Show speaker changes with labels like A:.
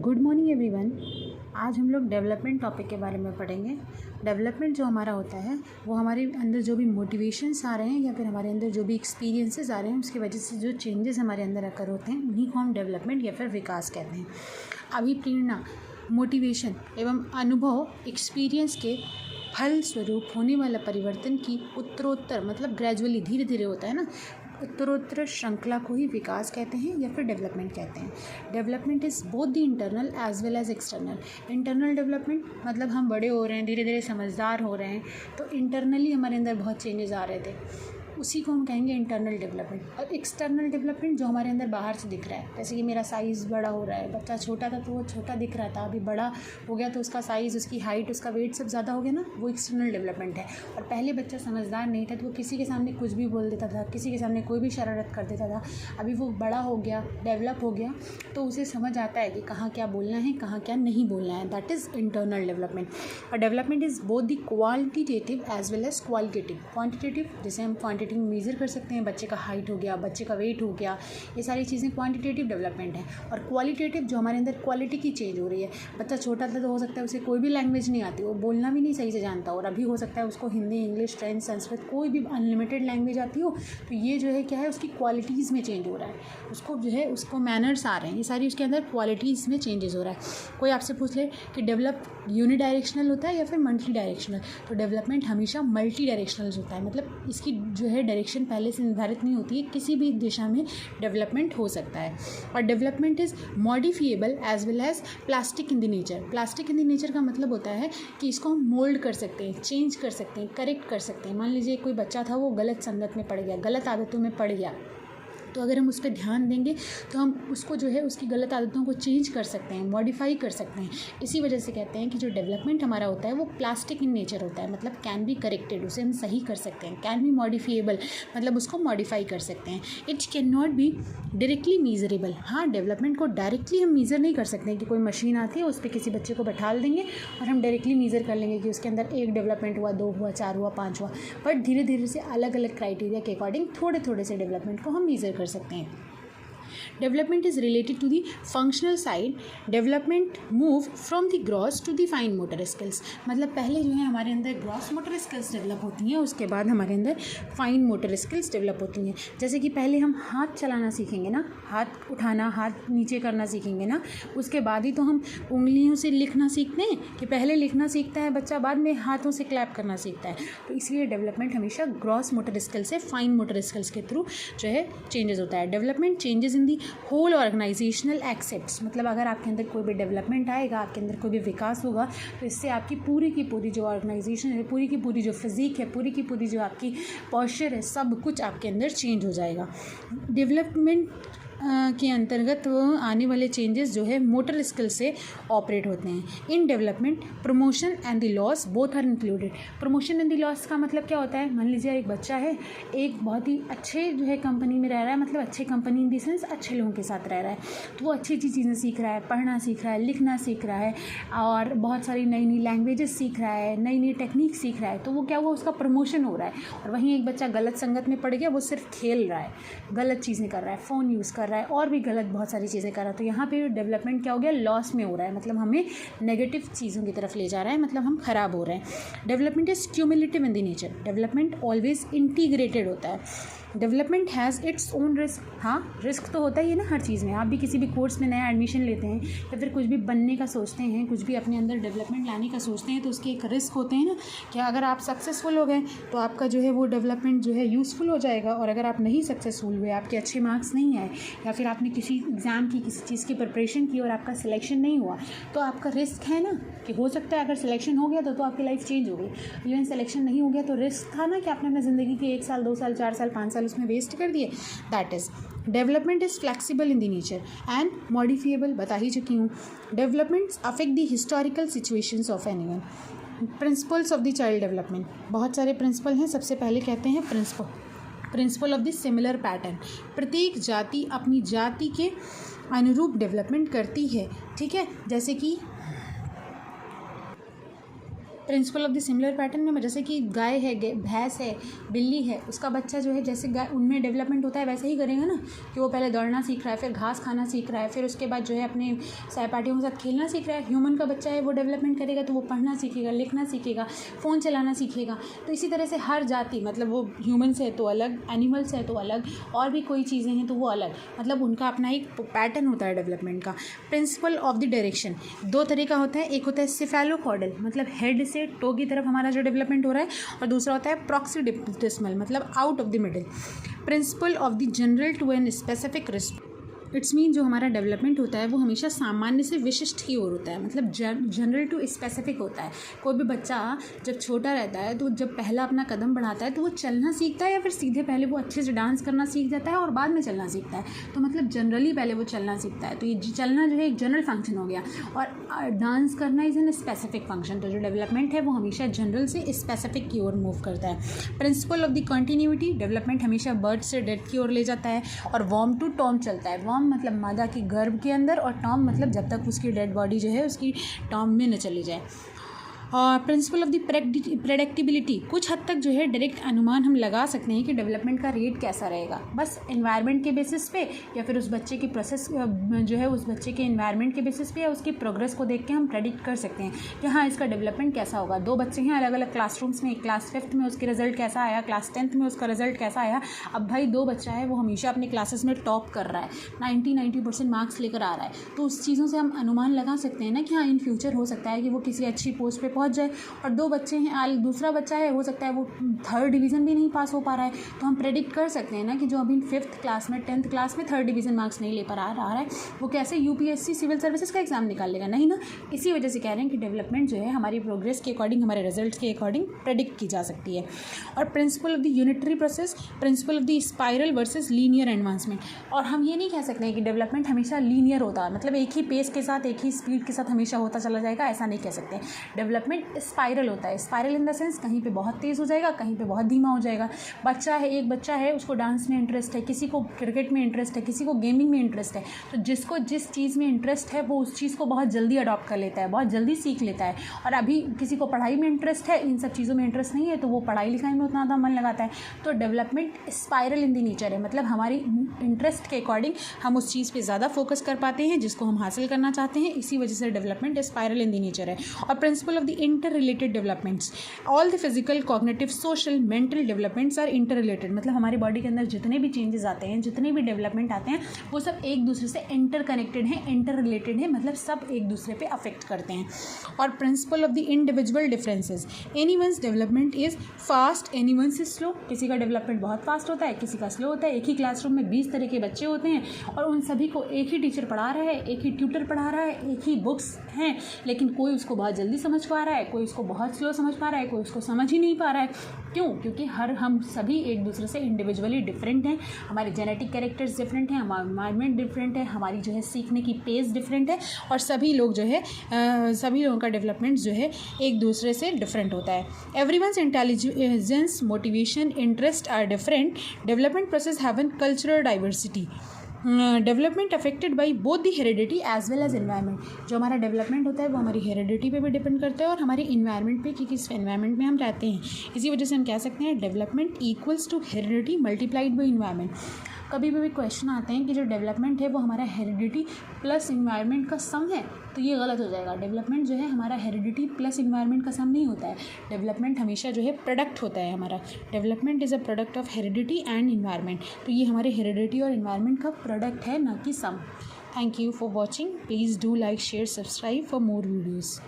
A: Good morning everyone. आज हम लोग डेवलपमेंट टॉपिक के बारे में पढ़ेंगे। डेवलपमेंट जो हमारा होता है वो हमारे अंदर जो भी मोटिवेशंस आ रहे हैं या फिर हमारे अंदर जो भी एक्सपीरियंसेस आ रहे हैं उसकी वजह से जो चेंजेस हमारे अंदर अकर होते हैं उन्हीं को हम डेवलपमेंट या फिर विकास कहते हैं। अभिप्रेरणा, मोटिवेशन एवं अनुभव एक्सपीरियंस के फल स्वरूप होने वाला परिवर्तन की उत्तरोत्तर मतलब ग्रेजुअली धीरे धीरे होता है ना, उत्तरोत्तर श्रृंखला को ही विकास कहते हैं या फिर डेवलपमेंट कहते हैं। Development is both the internal as well as external. Internal development मतलब हम बड़े हो रहे हैं, धीरे धीरे समझदार हो रहे हैं, तो इंटरनली हमारे अंदर बहुत चेंजेस आ रहे थे, उसी को हम कहेंगे इंटरनल डेवलपमेंट। और एक्सटर्नल डेवलपमेंट जो हमारे अंदर बाहर से दिख रहा है, जैसे कि मेरा साइज़ बड़ा हो रहा है, बच्चा छोटा था तो वो छोटा दिख रहा था, अभी बड़ा हो गया तो उसका साइज़, उसकी हाइट, उसका वेट सब ज़्यादा हो गया ना, वो एक्सटर्नल डेवलपमेंट है। और पहले बच्चा समझदार नहीं था तो वो किसी के सामने कुछ भी बोल देता था, किसी के सामने कोई भी शरारत कर देता था। अभी वो बड़ा हो गया, डेवलप हो गया, तो उसे समझ आता है कि कहाँ क्या बोलना है, कहाँ क्या नहीं बोलना है। That is internal development. और development is both the qualitative as well as qualitative. Quantitative जैसे हम क्वांटिटी मेजर कर सकते हैं, बच्चे का हाइट हो गया, बच्चे का वेट हो गया, ये सारी चीज़ें क्वांटिटेटिव डेवलपमेंट है। और क्वालिटेटिव जो हमारे अंदर क्वालिटी की चेंज हो रही है। बच्चा छोटा था तो हो सकता है उसे कोई भी लैंग्वेज नहीं आती, वो बोलना भी नहीं सही से जानता, और अभी हो सकता है उसको हिंदी, इंग्लिश, फ्रेंच, संस्कृत कोई भी अनलिमिटेड लैंग्वेज आती हो। तो ये जो है क्या है, उसकी क्वालिटीज़ में चेंज हो रहा है, उसको जो है उसको मैनर्स आ रहे हैं, ये सारी उसके अंदर क्वालिटीज़ में चेंजेस हो रहा है। कोई आपसे पूछ ले कि डेवलप यूनि डायरेक्शनल होता है या फिर मल्टी डायरेक्शनल, तो डेवलपमेंट हमेशा मल्टी डायरेक्शनल होता है। मतलब इसकी जो है डायरेक्शन पहले से निर्धारित नहीं होती है, किसी भी दिशा में डेवलपमेंट हो सकता है। और development is modifiable as well as plastic in the nature. Plastic in the nature का मतलब होता है कि इसको हम मोल्ड कर सकते हैं, चेंज कर सकते हैं, करेक्ट कर सकते हैं। मान लीजिए कोई बच्चा था, वो गलत संगत में पड़ गया, गलत आदतों में पड़ गया, तो अगर हम उस पर ध्यान देंगे तो हम उसको जो है उसकी गलत आदतों को चेंज कर सकते हैं, मॉडिफाई कर सकते हैं। इसी वजह से कहते हैं कि जो डेवलपमेंट हमारा होता है वो प्लास्टिक इन नेचर होता है, मतलब कैन बी करेक्टेड, उसे हम सही कर सकते हैं। कैन बी मॉडिफिएबल मतलब उसको मॉडिफाई कर सकते हैं। It can not be directly measurable. हाँ, डेवलपमेंट को डायरेक्टली हम मीज़र नहीं कर सकते हैं कि कोई मशीन आती है, उस पर किसी बच्चे को बैठा देंगे और हम डायरेक्टली मीज़र कर लेंगे कि उसके अंदर 1 डेवलपमेंट हुआ, 2 हुआ, 4 हुआ, 5 हुआ। बट धीरे धीरे से अलग अलग क्राइटेरिया के अकॉर्डिंग थोड़े थोड़े से डेवलपमेंट को हम मीज़र कर सकते हैं। Development is related to the functional side. Development move from the gross to the fine motor skills. मतलब पहले जो है हमारे अंदर ग्रॉस मोटर स्किल्स डेवलप होती हैं, उसके बाद हमारे अंदर फाइन मोटर स्किल्स डेवलप होती हैं। जैसे कि पहले हम हाथ चलाना सीखेंगे ना, हाथ उठाना, हाथ नीचे करना सीखेंगे ना, उसके बाद ही तो हम उंगलियों से लिखना सीखते हैं कि पहले लिखना सीखता है बच्चा, बाद में हाथों से क्लैप करना सीखता है। तो इसलिए डेवलपमेंट हमेशा ग्रॉस मोटर स्किल से फाइन मोटर स्किल्स के थ्रू जो है चेंजेस होता है। Development changes in the whole organisational aspects, मतलब अगर आपके अंदर कोई भी डेवलपमेंट आएगा, आपके अंदर कोई भी विकास होगा, तो इससे आपकी पूरी की पूरी जो ऑर्गेनाइजेशन है, पूरी की पूरी जो फिजिक है, पूरी की पूरी जो आपकी पॉस्चर है, सब कुछ आपके अंदर चेंज हो जाएगा। डेवलपमेंट के अंतर्गत आने वाले चेंजेस जो है मोटर स्किल से ऑपरेट होते हैं। In development promotion and the loss both are included. Promotion and the loss का मतलब क्या होता है, मान लीजिए एक बच्चा है, एक बहुत ही अच्छे जो है कंपनी में रह रहा है, मतलब अच्छे कंपनी इन द सेंस अच्छे लोगों के साथ रह रहा है, तो वो अच्छी अच्छी चीज़ें सीख रहा है, पढ़ना सीख रहा है, लिखना सीख रहा है, और बहुत सारी नई नई लैंग्वेजेस सीख रहा है, नई नई टेक्निक सीख रहा है, तो वो क्या हुआ, उसका प्रमोशन हो रहा है। और वहीं एक बच्चा गलत संगत में पड़ गया, वो सिर्फ खेल रहा है, गलत चीज़ें कर रहा है, फ़ोन यूज़ कर रहा है और भी गलत बहुत सारी चीज़ें कर रहा है, तो यहाँ पे डेवलपमेंट क्या हो गया, लॉस में हो रहा है, मतलब हमें नेगेटिव चीज़ों की तरफ ले जा रहा है, मतलब हम खराब हो रहे हैं। Development is cumulative in the nature. Development always integrated होता है। Development has its own risk. हाँ, रिस्क तो होता ही है ना हर चीज़ में। आप भी किसी भी कोर्स में नया एडमिशन लेते हैं या फिर कुछ भी बनने का सोचते हैं, कुछ भी अपने अंदर डेवलपमेंट लाने का सोचते हैं, तो उसके एक रिस्क होते हैं ना कि अगर आप सक्सेसफुल हो गए तो आपका जो है वो डेवलपमेंट जो है यूज़फुल हो जाएगा, और अगर आप नहीं सक्सेसफुल हुए, आपके अच्छे मार्क्स नहीं आए, या फिर आपने किसी एग्ज़ाम की किसी चीज़ की प्रिपरेशन की और आपका सिलेक्शन नहीं हुआ, तो आपका रिस्क है ना कि हो सकता है अगर सिलेक्शन हो गया तो आपकी लाइफ चेंज हो गई। इवन सिलेक्शन नहीं हो गया तो रिस्क था ना कि आपने अपनी ज़िंदगी के 1 साल, 2 साल, 4 साल, 5 साल उसमें वेस्ट कर दिए। That is development is flexible in the nature and modifiable, बता ही चुकी हूँ। Developments affect the historical situations of anyone. Principles of the child development, बहुत सारे प्रिंसिपल हैं। सबसे पहले कहते हैं principal of the similar pattern. प्रत्येक जाति अपनी जाति के अनुरूप डेवलपमेंट करती है, ठीक है। जैसे कि principal of the similar pattern में जैसे कि गाय है, भैंस है, बिल्ली है, उसका बच्चा जो है जैसे गाय उनमें डेवलपमेंट होता है वैसे ही करेगा ना, कि वो पहले दौड़ना सीख रहा है, फिर घास खाना सीख रहा है, फिर उसके बाद जो है अपने सहपाठियों के साथ खेलना सीख रहा है। ह्यूमन का बच्चा है वो डेवलपमेंट करेगा तो वो पढ़ना सीखेगा, लिखना सीखेगा, फ़ोन चलाना सीखेगा। तो इसी तरह से हर जाति, मतलब वो ह्यूमन से है तो अलग, एनिमल से है तो अलग, और भी कोई चीज़ें हैं तो वो अलग, मतलब उनका अपना एक पैटर्न होता है डेवलपमेंट का। प्रिंसिपल ऑफ द डायरेक्शन 2 तरह का होता है, एक होता है सिफेलोकॉर्डल, मतलब हेड से टो की तरफ हमारा जो डेवलपमेंट हो रहा है, और दूसरा होता है प्रॉक्सिडिप्टिस्मल, मतलब out of the middle. Principle of the general to an specific it's mean जो हमारा डेवलपमेंट होता है वो हमेशा सामान्य से विशिष्ट की ओर होता है, मतलब जनरल टू स्पेसिफिक होता है। कोई भी बच्चा जब छोटा रहता है तो जब पहला अपना कदम बढ़ाता है तो वो चलना सीखता है, या फिर सीधे पहले वो अच्छे से डांस करना सीख जाता है और बाद में चलना सीखता है। तो मतलब जनरली पहले वो चलना सीखता है, तो ये चलना जो है एक जनरल फंक्शन हो गया, और डांस करना इज़ एन स्पेसिफिक फंक्शन। तो जो डेवलपमेंट है वो हमेशा जनरल से स्पेसिफिक की ओर मूव करता है। Principal of the continuity, development हमेशा बर्थ से डेथ की ओर ले जाता है, और वॉर्म टू टॉम चलता है। वॉर्म मतलब मादा की गर्भ के अंदर, और टॉम मतलब जब तक उसकी डेड बॉडी जो है उसकी टॉम में न चली जाए। और प्रिंसिपल ऑफ द प्रेडिक्टिबिलिटी, कुछ हद तक जो है डायरेक्ट अनुमान हम लगा सकते हैं कि डेवलपमेंट का रेट कैसा रहेगा, बस एनवायरनमेंट के बेसिस पे, या फिर उस बच्चे की प्रोसेस जो है उस बच्चे के एनवायरनमेंट के बेसिस पे, या उसकी प्रोग्रेस को देख के हम प्रेडिक्ट कर सकते हैं कि हाँ इसका डेवलपमेंट कैसा होगा। 2 बच्चे हैं अलग अलग क्लासरूम्स में, क्लास 5th में उसके रिजल्ट कैसा आया, क्लास 10th में उसका रिजल्ट कैसा आया। अब भाई 2 बच्चा है वो हमेशा अपने क्लासेस में टॉप कर रहा है, 90% मार्क्स लेकर आ रहा है, तो उस चीज़ों से हम अनुमान लगा सकते हैं ना कि हाँ इन फ्यूचर हो सकता है कि वो किसी अच्छी पोस्ट पे पहुंच जाए। और 2 बच्चे हैं, दूसरा बच्चा है हो सकता है वो 3rd डिवीज़न भी नहीं पास हो पा रहा है, तो हम प्रेडिक्ट कर सकते हैं ना कि जो अभी 5th क्लास में 10th क्लास में 3rd डिवीज़न मार्क्स नहीं ले पा रहा है वो कैसे यूपीएससी सिविल सर्विसेज का एग्जाम निकाल लेगा, नहीं ना। इसी वजह से कह रहे हैं कि डेवलपमेंट जो है हमारी प्रोग्रेस के अकॉर्डिंग, हमारे रिजल्ट के अकॉर्डिंग प्रेडिक्ट की जा सकती है। और principle of the unitary process, principal of the spiral versus linear advancement. और हम ये नहीं कह सकते हैं कि डेवलपमेंट हमेशा लीनियर होता है, मतलब एक ही पेस के साथ, एक ही स्पीड के साथ हमेशा होता चला जाएगा, ऐसा नहीं कह सकते। डेवलपमेंट स्पाइरल होता है, स्पाइरल इन द सेंस कहीं पे बहुत तेज़ हो जाएगा, कहीं पे बहुत धीमा हो जाएगा। बच्चा है, एक बच्चा है उसको डांस में इंटरेस्ट है, किसी को क्रिकेट में इंटरेस्ट है, किसी को गेमिंग में इंटरेस्ट है, तो जिसको जिस चीज़ में इंटरेस्ट है वो उस चीज़ को बहुत जल्दी अडॉप्ट कर लेता है, बहुत जल्दी सीख लेता है। और अभी किसी को पढ़ाई में इंटरेस्ट है, इन सब चीज़ों में इंटरेस्ट नहीं है, तो वो पढ़ाई लिखाई में उतना ज़्यादा मन लगाता है। तो development spiral in the nature है, मतलब हमारी इंटरेस्ट के अकॉर्डिंग हम उस चीज़ पर ज़्यादा फोकस कर पाते हैं जिसको हम हासिल करना चाहते हैं, इसी वजह से development spiral in the nature है। और principle of the inter related developments, all the physical, cognitive, social, mental developments are inter related, मतलब हमारी बॉडी के अंदर जितने भी चेंजेस आते हैं, जितने भी डेवलपमेंट आते हैं, वो सब एक दूसरे से इंटर कनेक्टेड हैं, इंटर रिलेटेड है, मतलब सब एक दूसरे पे अफेक्ट करते हैं। और principle of the individual differences, anyone's development is fast, anyone's is slow, किसी का डेवलपमेंट बहुत फास्ट होता है, किसी का स्लो होता है। एक ही क्लासरूम में 20 तरह के बच्चे होते हैं और उन सभी को एक ही टीचर पढ़ा रहा है, एक ही ट्यूटर पढ़ा रहा है, एक ही बुक्स हैं, लेकिन कोई उसको बहुत जल्दी समझ पा रहा है, कोई उसको बहुत स्लो समझ पा रहा है, कोई उसको समझ ही नहीं पा रहा है। क्यों? क्योंकि हम सभी एक दूसरे से इंडिविजुअली डिफरेंट हैं, हमारे जेनेटिक कैरेक्टर्स डिफरेंट हैं, हमारा एनवायरनमेंट डिफरेंट है, हमारी जो है सीखने की पेस डिफरेंट है, और सभी लोग जो है सभी लोगों का डेवलपमेंट जो है एक दूसरे से डिफरेंट होता है। Everyone's intelligence, motivation, interest are different, development process have an cultural diversity, development affected by both the heredity as well as environment. जो हमारा डेवलपमेंट होता है वो हमारी हेरिडिटी पे भी डिपेंड करता है और हमारे इन्वायरमेंट पे कि किस एनवायरमेंट में हम रहते हैं। इसी वजह से हम कह सकते हैं development equals to heredity multiplied by environment. कभी भी क्वेश्चन आते हैं कि जो डेवलपमेंट है वो हमारा हेरिडिटी प्लस इन्वायरमेंट का सम है, तो ये गलत हो जाएगा। डेवलपमेंट जो है हमारा हेरिडिटी प्लस इन्वायरमेंट का सम नहीं होता है, डेवलपमेंट हमेशा जो है प्रोडक्ट होता है हमारा। Development is a product of heredity and environment, तो ये हमारे हेरिडिटी और इन्वायरमेंट का प्रोडक्ट है, ना कि sum. Thank you for watching, please do like, share, subscribe for more videos.